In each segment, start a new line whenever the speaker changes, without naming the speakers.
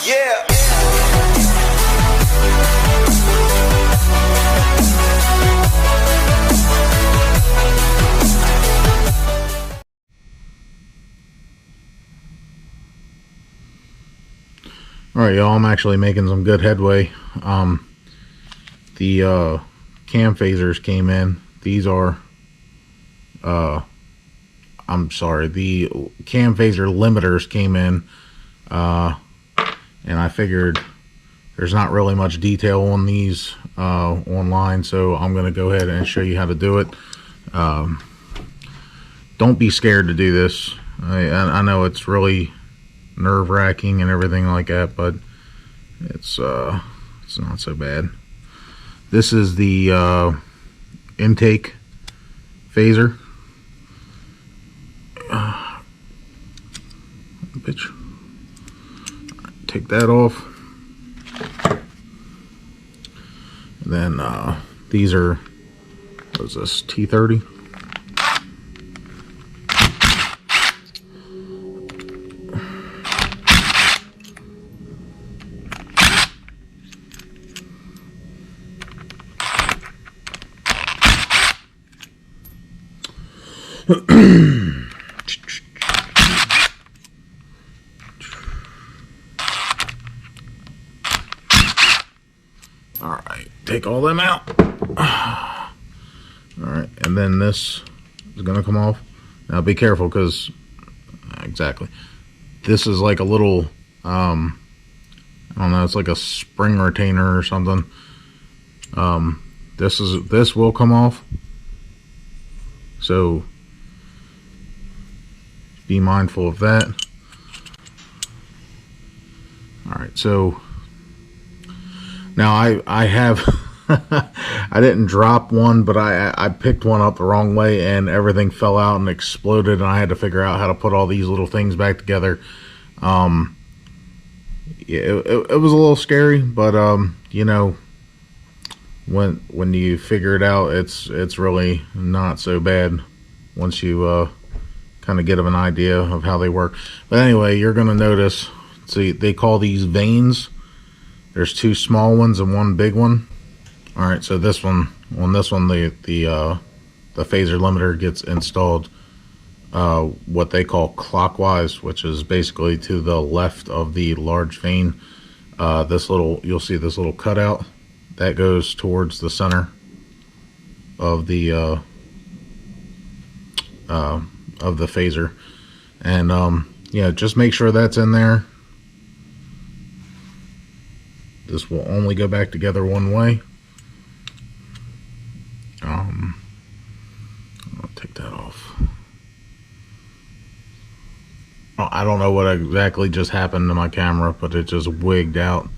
Yeah.
Alright, y'all, I'm actually making some good headway. The cam phasers came in. These are I'm sorry, the cam phaser limiters came in, and I figured there's not really much detail on these online, so I'm going to go ahead and show you how to do it. Don't be scared to do this. I know it's really nerve-wracking and everything like that, but it's not so bad. This is the intake phaser. Bitch. Take that off. And then these are, what is this, T30? Alright, take all them out. Alright, and then this is going to come off. Now be careful, because exactly, this is like a little I don't know, it's like a spring retainer or something. This will come off, so be mindful of that. Alright, so now I have I didn't drop one, but I picked one up the wrong way and everything fell out and exploded, and I had to figure out how to put all these little things back together. Yeah, it was a little scary, but you know, when you figure it out, it's really not so bad once you kind of get an idea of how they work. But anyway, you're gonna notice, see, they call these vanes. There's two small ones and one big one. Alright, so this one, on this one, the phaser limiter gets installed what they call clockwise, which is basically to the left of the large vane. This little, you'll see this little cutout that goes towards the center of the phaser, and yeah, just make sure that's in there. This will only go back together one way. I'll take that off. I don't know what exactly just happened to my camera, but it just wigged out.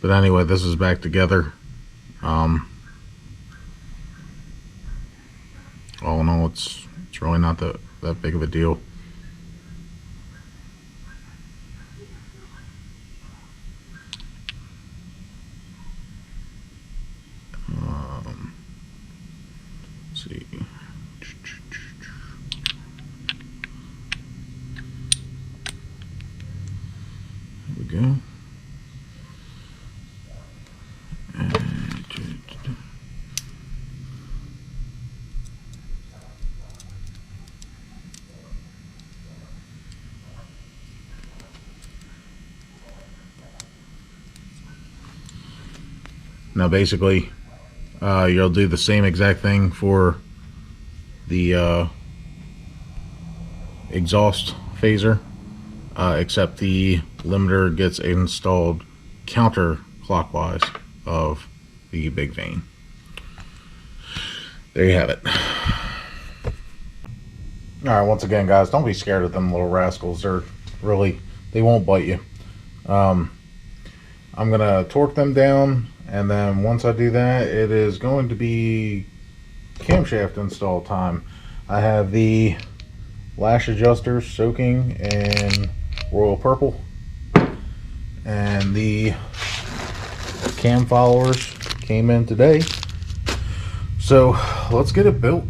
But anyway, this is back together. All in all, it's really not that big of a deal. Let's see. There we go. Now basically, you'll do the same exact thing for the exhaust phaser, except the limiter gets installed counterclockwise of the big vane. There you have it. Alright, once again, guys, don't be scared of them little rascals. They won't bite you. I'm gonna torque them down, and then once I do that, it is going to be camshaft install time. I have the lash adjusters soaking in royal purple, and the cam followers came in today, so let's get it built.